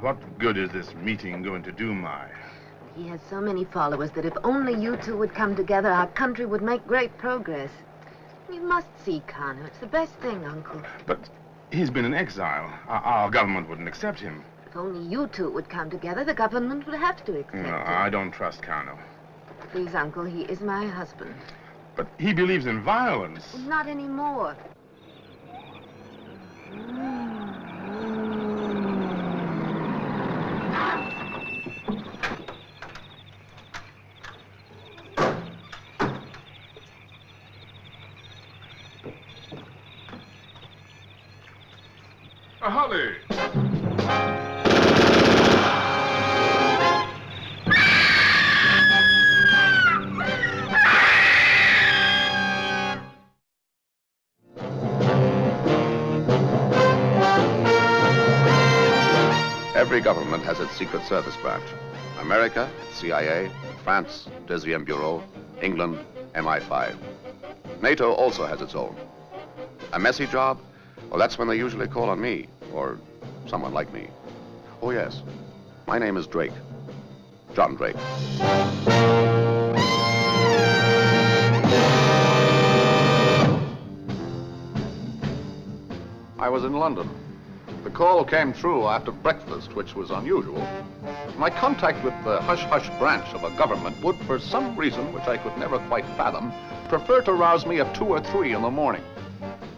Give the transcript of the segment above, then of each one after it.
What good is this meeting going to do, Mai? He has so many followers that if only you two would come together, our country would make great progress. You must see Kano. It's the best thing, Uncle. But he's been in exile. Our government wouldn't accept him. If only you two would come together, the government would have to accept No, him. I don't trust Kano. Please, Uncle, he is my husband. But he believes in violence. Not anymore. Holly! Every government has its Secret Service branch. America, CIA, France, Deuxième Bureau, England, MI5. NATO also has its own. A messy job? Well, that's when they usually call on me, or someone like me. Oh, yes. My name is Drake. John Drake. I was in London. The call came through after breakfast, which was unusual. My contact with the hush-hush branch of a government would, for some reason which I could never quite fathom, prefer to rouse me at 2 or 3 in the morning.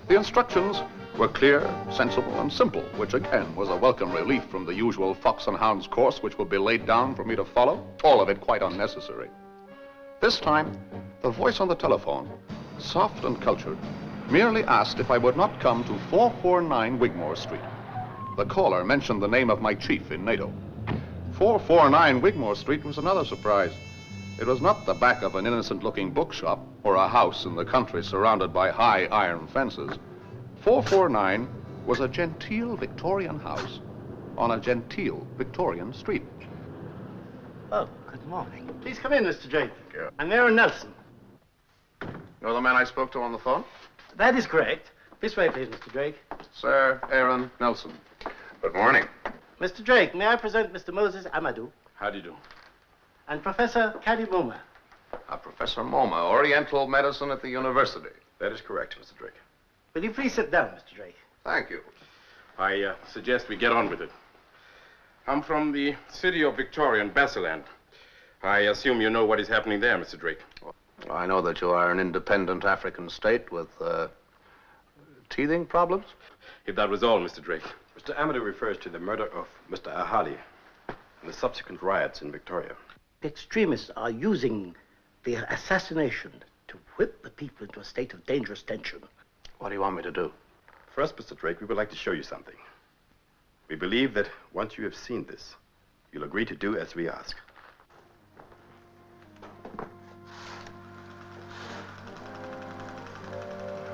The instructions were clear, sensible, and simple, which again was a welcome relief from the usual fox and hounds course which would be laid down for me to follow, all of it quite unnecessary. This time, the voice on the telephone, soft and cultured, merely asked if I would not come to 449 Wigmore Street. The caller mentioned the name of my chief in NATO. 449 Wigmore Street was another surprise. It was not the back of an innocent-looking bookshop or a house in the country surrounded by high iron fences. 449 was a genteel Victorian house on a genteel Victorian street. Oh, good morning. Please come in, Mr. Drake. Thank you. I'm Aaron Nelson. You're the man I spoke to on the phone? That is correct. This way, please, Mr. Drake. Sir Aaron Nelson. Good morning. Mr. Drake, may I present Mr. Moses Amadou How do you do? and Professor Kadi Moma. Professor Moma, Oriental Medicine at the university. That is correct, Mr. Drake. Will you please sit down, Mr. Drake? Thank you. I suggest we get on with it. I'm from the city of Victoria in Basiland. I assume you know what is happening there, Mr. Drake. I know that you are an independent African state with teething problems. If that was all, Mr. Drake. Mr. Amadou refers to the murder of Mr. Ahali and the subsequent riots in Victoria. The extremists are using the assassination to whip the people into a state of dangerous tension. What do you want me to do? First, Mr. Drake, we would like to show you something. We believe that once you have seen this, you'll agree to do as we ask.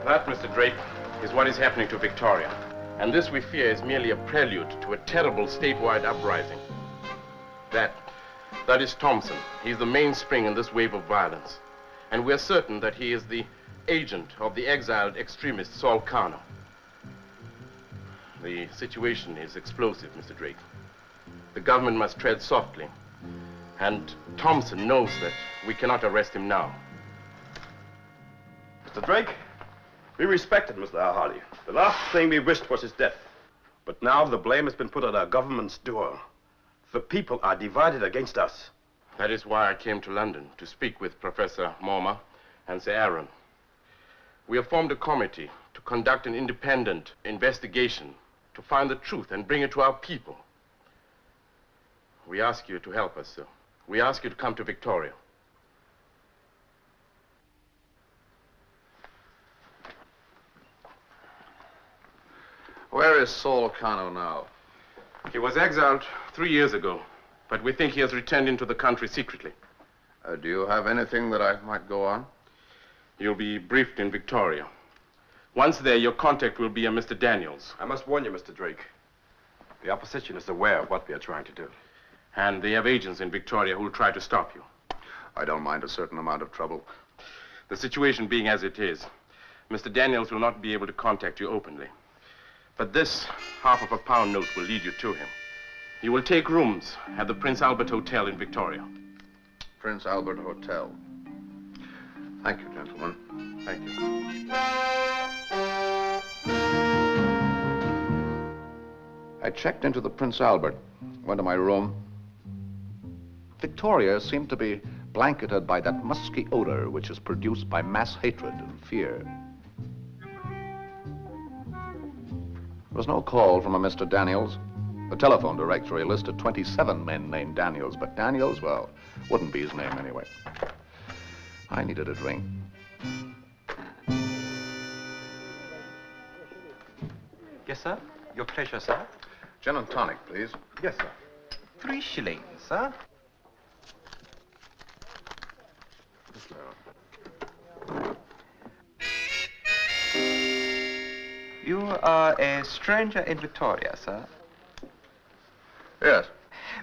That, Mr. Drake, is what is happening to Victoria. And this, we fear, is merely a prelude to a terrible statewide uprising. That is Thompson. He's the mainspring in this wave of violence. And we're certain that he is the agent of the exiled extremist Saul Kano. The situation is explosive, Mr. Drake. The government must tread softly. And Thompson knows that we cannot arrest him now. Mr. Drake, we respected Mr. Ahali. The last thing we wished was his death. But now the blame has been put at our government's door. The people are divided against us. That is why I came to London, to speak with Professor Moma and Sir Aaron. We have formed a committee to conduct an independent investigation, to find the truth and bring it to our people. We ask you to help us, sir. We ask you to come to Victoria. Where is Saul Kano now? He was exiled 3 years ago, but we think he has returned into the country secretly. Do you have anything that I might go on? You'll be briefed in Victoria. Once there, your contact will be a Mr. Daniels. I must warn you, Mr. Drake. The opposition is aware of what we are trying to do. And they have agents in Victoria who will try to stop you. I don't mind a certain amount of trouble. The situation being as it is, Mr. Daniels will not be able to contact you openly. But this £50 note will lead you to him. You will take rooms at the Prince Albert Hotel in Victoria. Prince Albert Hotel. Thank you, gentlemen. Thank you. I checked into the Prince Albert, went to my room. Victoria seemed to be blanketed by that musky odor which is produced by mass hatred and fear. There was no call from a Mr. Daniels. The telephone directory listed 27 men named Daniels, but Daniels, well, wouldn't be his name anyway. I needed a drink. Yes, sir. Your pleasure, sir. Gin and tonic, please. Yes, sir. 3 shillings, sir. You are a stranger in Victoria, sir. Yes.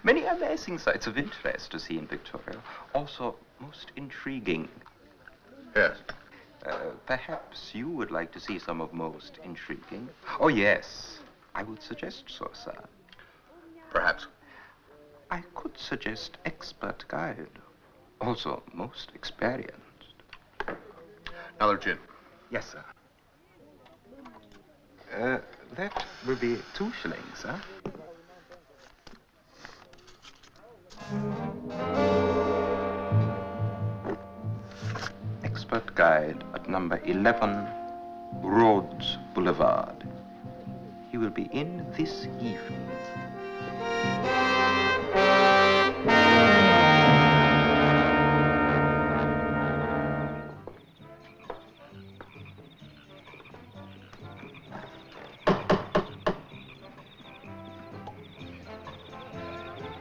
Many amazing sights of interest to see in Victoria. Also, most intriguing. Yes. Perhaps you would like to see some of most intriguing. Oh, yes. I would suggest so, sir. Perhaps. I could suggest expert guide. Also, most experienced. Another gin. Yes, sir. That will be 2 shillings, sir. Expert guide at number 11, Rhodes Boulevard. He will be in this evening.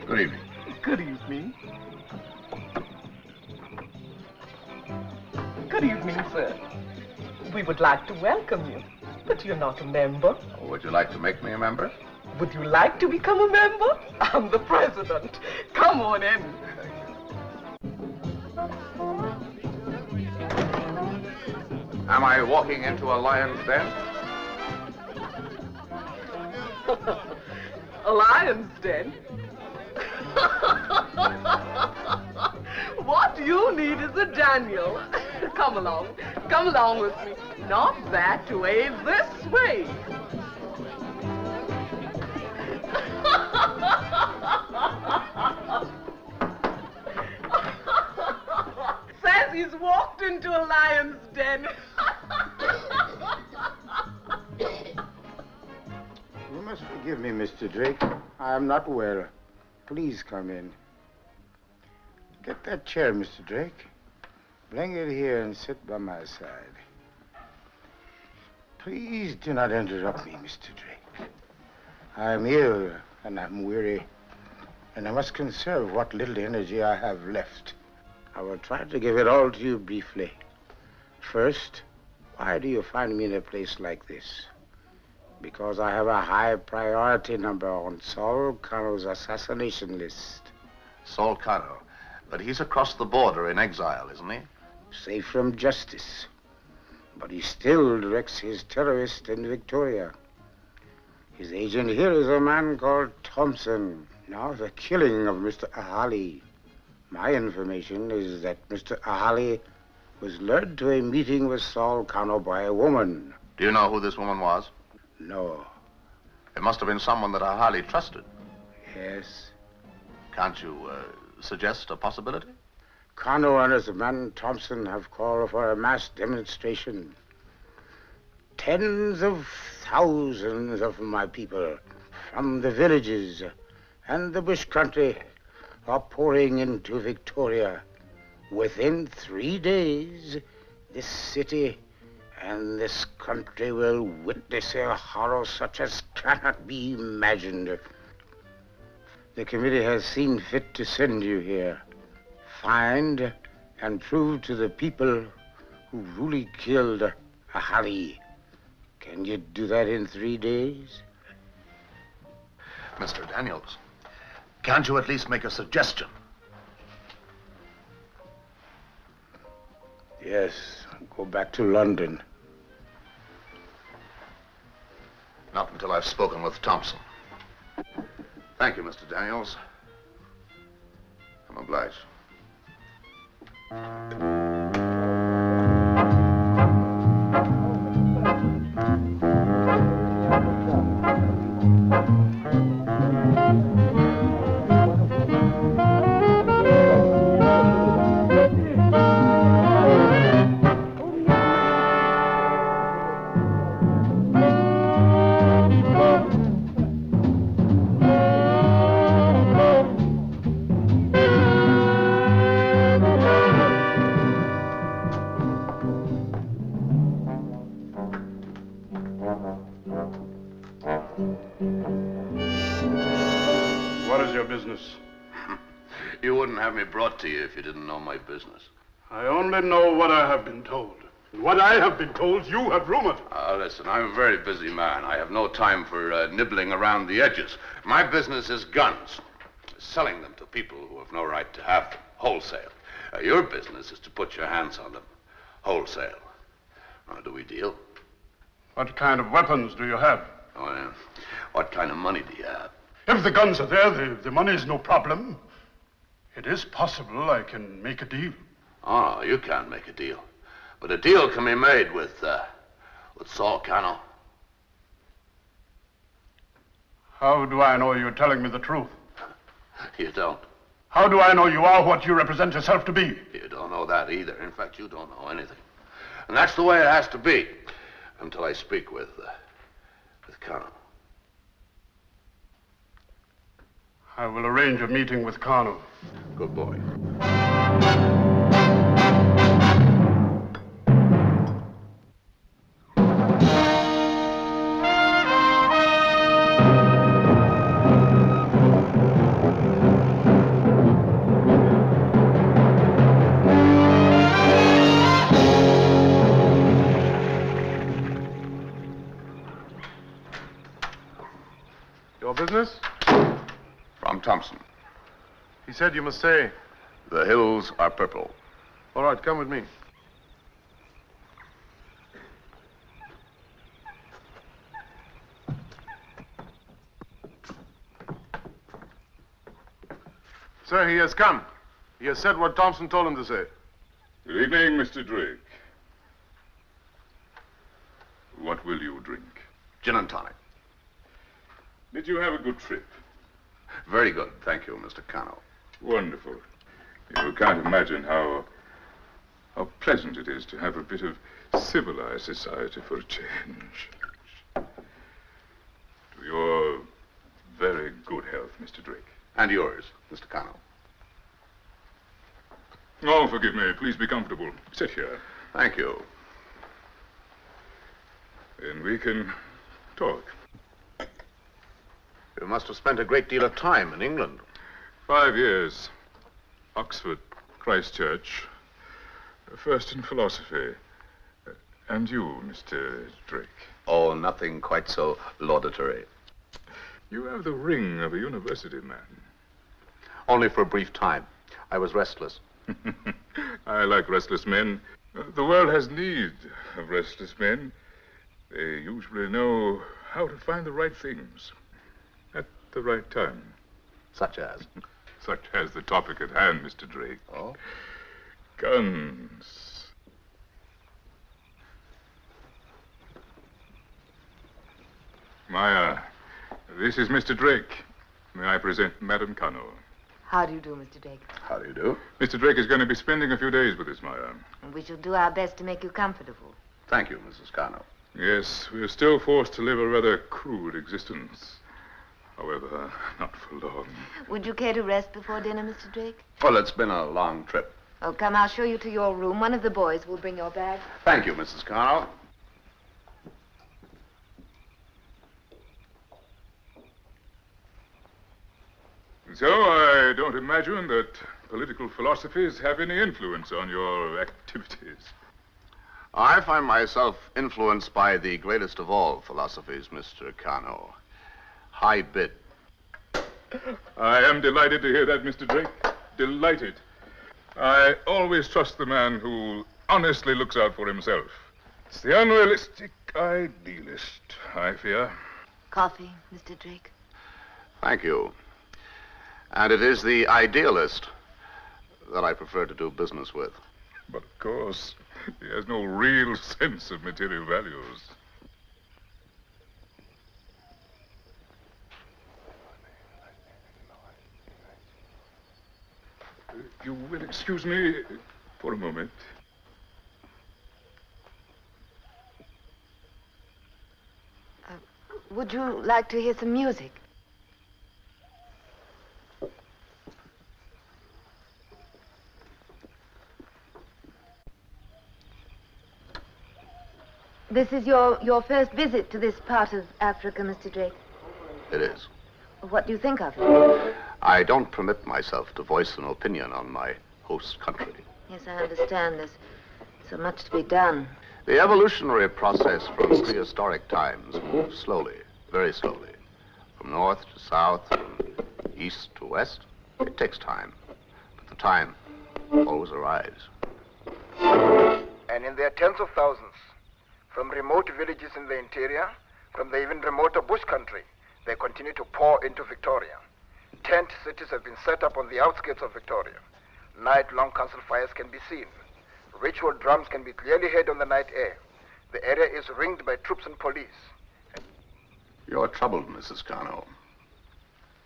Good evening. Good evening. Good evening, sir. We would like to welcome you, but you're not a member. Would you like to make me a member? Would you like to become a member? I'm the president. Come on in. Am I walking into a lion's den? A lion's den? What you need is a Daniel. Come along with me. Not that way, this way. Says he's walked into a lion's den. You must forgive me, Mr. Drake. I am not well. Please come in. Get that chair, Mr. Drake. Bring it here and sit by my side. Please do not interrupt me, Mr. Drake. I am ill and I'm weary, and I must conserve what little energy I have left. I will try to give it all to you briefly. First, why do you find me in a place like this? Because I have a high priority number on Saul Cano's assassination list. Saul Cano. But he's across the border in exile, isn't he? Safe from justice. But he still directs his terrorists in Victoria. His agent here is a man called Thompson. Now, the killing of Mr. Ahali. My information is that Mr. Ahali was lured to a meeting with Saul Cano by a woman. Do you know who this woman was? No. It must have been someone that Ahali trusted. Yes. Can't you suggest a possibility? Cano and his man Thompson have called for a mass demonstration. Tens of thousands of my people from the villages and the bush country are pouring into Victoria. Within 3 days, this city and this country will witness a horror such as cannot be imagined. The committee has seen fit to send you here. Find and prove to the people who really killed Ahali. Can you do that in 3 days? Mr. Daniels, can't you at least make a suggestion? Yes, go back to London. Not until I've spoken with Thompson. Thank you, Mr. Daniels. I'm obliged. What is your business? You wouldn't have me brought to you if you didn't know my business. I only know what I have been told. And what I have been told, you have rumored. Listen, I'm a very busy man. I have no time for nibbling around the edges. My business is guns, selling them to people who have no right to have them, wholesale. Your business is to put your hands on them, wholesale. Do we deal? What kind of weapons do you have? Oh, yeah. What kind of money do you have? If the guns are there, the money is no problem. It is possible I can make a deal. Oh, you can't make a deal. But a deal can be made with Saul Cano. How do I know you're telling me the truth? You don't. How do I know you are what you represent yourself to be? You don't know that either. In fact, you don't know anything. And that's the way it has to be until I speak with Cano. I will arrange a meeting with Cano. Good boy. Your business? From Thompson. He said you must say. The hills are purple. All right, come with me. Sir, he has come. He has said what Thompson told him to say. Good evening, Mr. Drake. What will you drink? Gin and tonic. Did you have a good trip? Very good, thank you, Mr. Cano. Wonderful. You can't imagine how pleasant it is to have a bit of civilized society for a change. To your very good health, Mr. Drake. And yours, Mr. Cano. Oh, forgive me. Please be comfortable. Sit here. Thank you. Then we can talk. You must have spent a great deal of time in England. 5 years. Oxford, Christchurch. First in philosophy. And you, Mr. Drake? Oh, nothing quite so laudatory. You have the ring of a university man. Only for a brief time. I was restless. I like restless men. The world has need of restless men. They usually know how to find the right things at the right time. Such as? Such as the topic at hand, Mr. Drake. Oh? Guns. Maya, this is Mr. Drake. May I present Madame Cano? How do you do, Mr. Drake? How do you do? Mr. Drake is going to be spending a few days with us, Maya. And we shall do our best to make you comfortable. Thank you, Mrs. Cano. Yes, we're still forced to live a rather crude existence. However, not for long. Would you care to rest before dinner, Mr. Drake? Well, it's been a long trip. Oh, come, I'll show you to your room. One of the boys will bring your bag. Thank you, Mrs. Cano. So I don't imagine that political philosophies have any influence on your activities. I find myself influenced by the greatest of all philosophies, Mr. Cano. High bid. I am delighted to hear that, Mr. Drake. Delighted. I always trust the man who honestly looks out for himself. It's the unrealistic idealist, I fear. Coffee, Mr. Drake? Thank you. And it is the idealist that I prefer to do business with. But of course, he has no real sense of material values. You will excuse me for a moment. Would you like to hear some music? This is your first visit to this part of Africa, Mr. Drake. It is. What do you think of it? I don't permit myself to voice an opinion on my host country. Yes, I understand. There's so much to be done. The evolutionary process from prehistoric times moves slowly, very slowly. From north to south, from east to west. It takes time. But the time always arrives. And in their tens of thousands, from remote villages in the interior, from the even remoter bush country, they continue to pour into Victoria. Tent cities have been set up on the outskirts of Victoria. Night-long council fires can be seen. Ritual drums can be clearly heard on the night air. The area is ringed by troops and police. You're troubled, Mrs. Kano.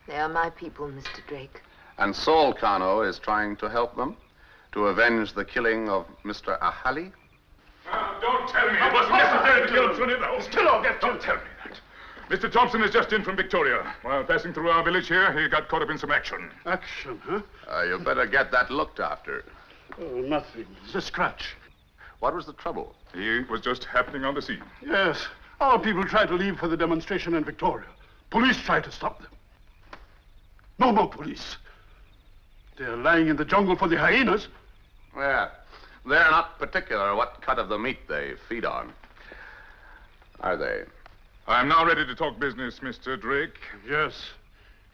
They are my people, Mr. Drake. And Saul Kano is trying to help them to avenge the killing of Mr. Ahali? Don't tell me it wasn't necessary to kill Trinidad. Still, don't tell me that. Mr. Thompson is just in from Victoria. While passing through our village here, he got caught up in some action. Action, huh? You better get that looked after. Oh, nothing. It's a scratch. What was the trouble? He was just happening on the scene. Yes. Our people tried to leave for the demonstration in Victoria. Police tried to stop them. No more police. They're lying in the jungle for the hyenas. Yeah. They're not particular what cut of the meat they feed on. Are they? I'm now ready to talk business, Mr. Drake. Yes.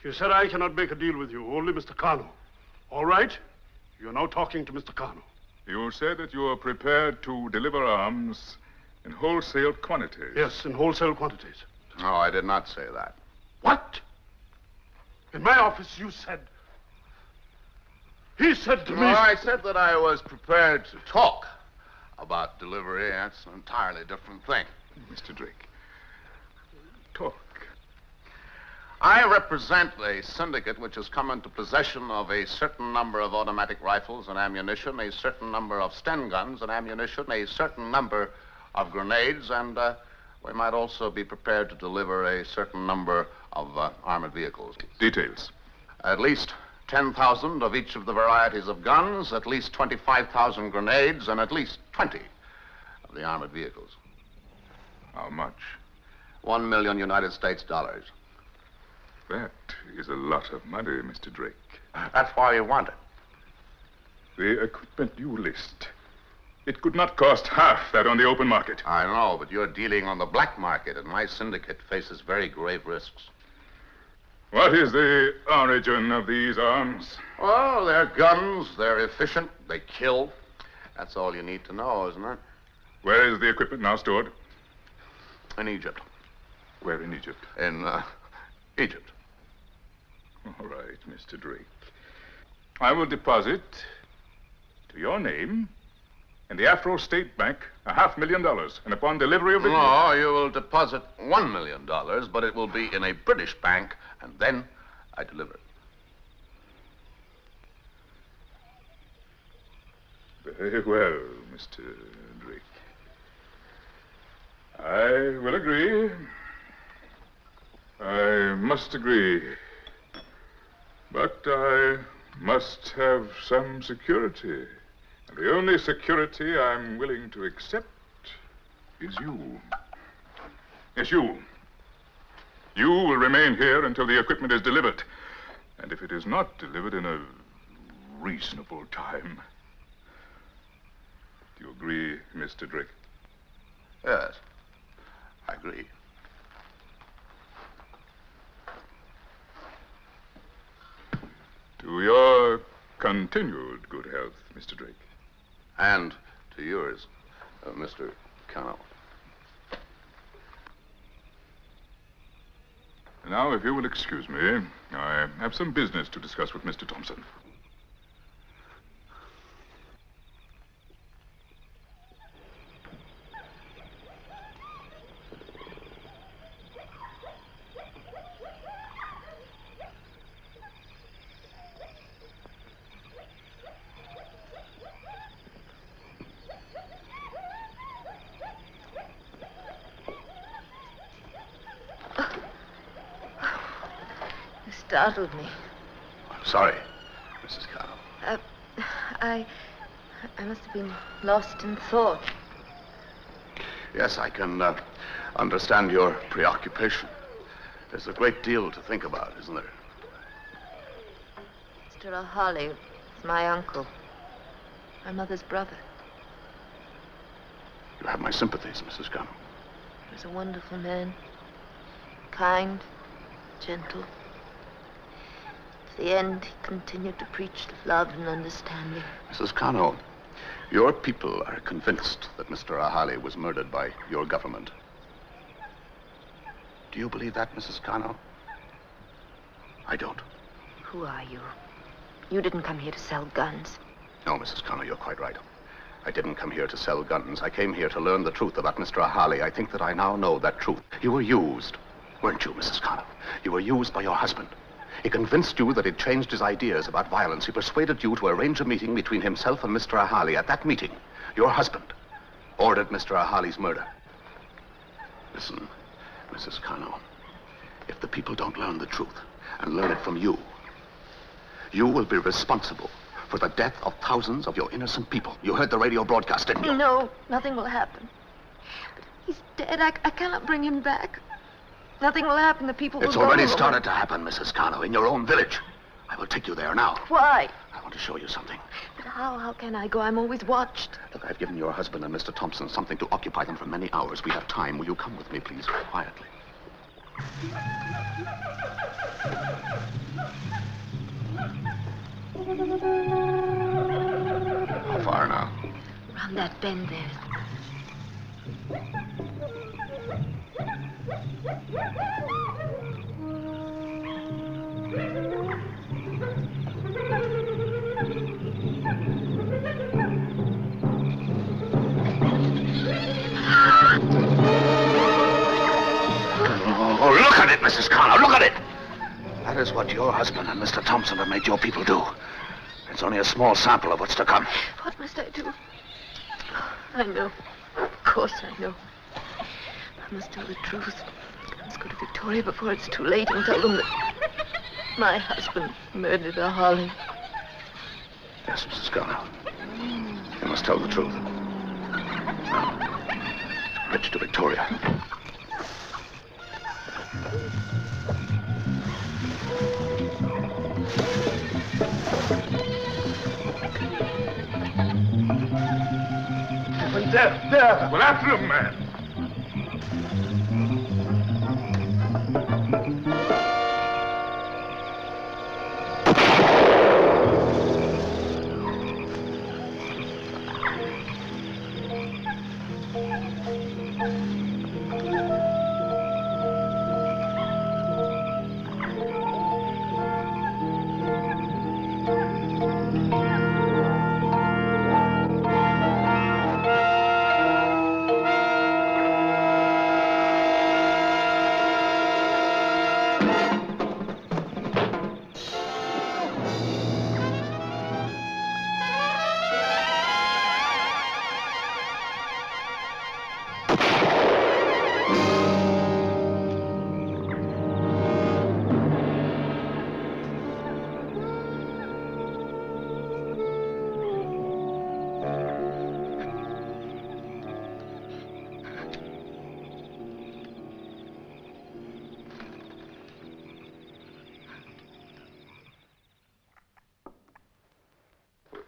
You said I cannot make a deal with you, only Mr. Kano. All right. You're now talking to Mr. Kano. You said that you are prepared to deliver arms in wholesale quantities. Yes, in wholesale quantities. No, I did not say that. What? In my office, you said... He said to me... No, I said that I was prepared to talk about delivery. That's an entirely different thing. Mr. Drake, talk. I represent a syndicate which has come into possession of a certain number of automatic rifles and ammunition, a certain number of Sten guns and ammunition, a certain number of grenades, and we might also be prepared to deliver a certain number of armored vehicles. Details. At least 10,000 of each of the varieties of guns, at least 25,000 grenades, and at least 20 of the armored vehicles. How much? $1 million United States dollars. That is a lot of money, Mr. Drake. That's why you want it. The equipment you list, it could not cost half that on the open market. I know, but you're dealing on the black market, and my syndicate faces very grave risks. What is the origin of these arms? Well, they're guns, they're efficient, they kill. That's all you need to know, isn't it? Where is the equipment now stored? In Egypt. Where in Egypt? In, Egypt. All right, Mr. Drake. I will deposit to your name in the Afro State Bank $500,000, and upon delivery of the... No, you will deposit $1 million, but it will be in a British bank, and then I deliver it. Very well, Mr. Drake. I will agree. I must agree. But I must have some security. And the only security I'm willing to accept is you. Yes, you. You will remain here until the equipment is delivered. And if it is not delivered in a reasonable time... Do you agree, Mr. Drake? Yes, I agree. To your continued good health, Mr. Drake. And to yours, Mr. Kano. Now, if you will excuse me, I I have some business to discuss with Mr. Thompson. Startled me. I'm sorry, Mrs. Connell. I must have been lost in thought. Yes, I can understand your preoccupation. There's a great deal to think about, isn't there? Mr. O'Holly is my uncle. My mother's brother. You have my sympathies, Mrs. Connell. He was a wonderful man. Kind, gentle. To the end, he continued to preach love and understanding. Mrs. Connell, your people are convinced that Mr. O'Holly was murdered by your government. Do you believe that, Mrs. Connell? I don't. Who are you? You didn't come here to sell guns. No, Mrs. Connell, you're quite right. I didn't come here to sell guns. I came here to learn the truth about Mr. O'Holly. I think that I now know that truth. You were used, weren't you, Mrs. Connell? You were used by your husband. He convinced you that he'd changed his ideas about violence. He persuaded you to arrange a meeting between himself and Mr. O'Holly. At that meeting, your husband ordered Mr. O'Holly's murder. Listen, Mrs. Connell, if the people don't learn the truth and learn it from you, you will be responsible for the death of thousands of your innocent people. You heard the radio broadcast, didn't you? No, nothing will happen. But he's dead. I cannot bring him back. Nothing will happen. The people will It's go already away. started to happen, Mrs. Connell, in your own village. I will take you there now. Why? I want to show you something. But how can I go? I'm always watched. Look, I've given your husband and Mr. Thompson something to occupy them for many hours. We have time. Will you come with me, please, quietly? How far now? Round that bend there. Oh, look at it, Mrs. Connell, look at it! That is what your husband and Mr. Thompson have made your people do. It's only a small sample of what's to come. What must I do? I know. Of course I know. I must tell the truth. I must go to Victoria before it's too late and tell them that my husband murdered O'Holly. Yes, Mrs. Connell. You must tell the truth. Bridge to Victoria. There! Well, after him, man.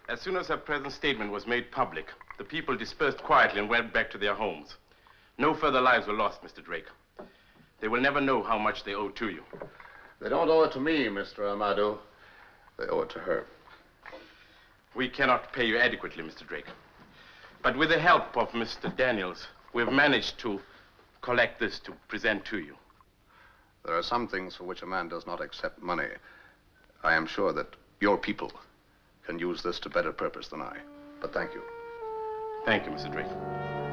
As soon as her present statement was made public, the people dispersed quietly and went back to their homes. No further lives were lost, Mr. Drake. They will never know how much they owe to you. They don't owe it to me, Mr. Amado. They owe it to her. We cannot pay you adequately, Mr. Drake. But with the help of Mr. Daniels, we've managed to collect this to present to you. There are some things for which a man does not accept money. I am sure that your people can use this to better purpose than I. But thank you. Thank you, Mr. Drake.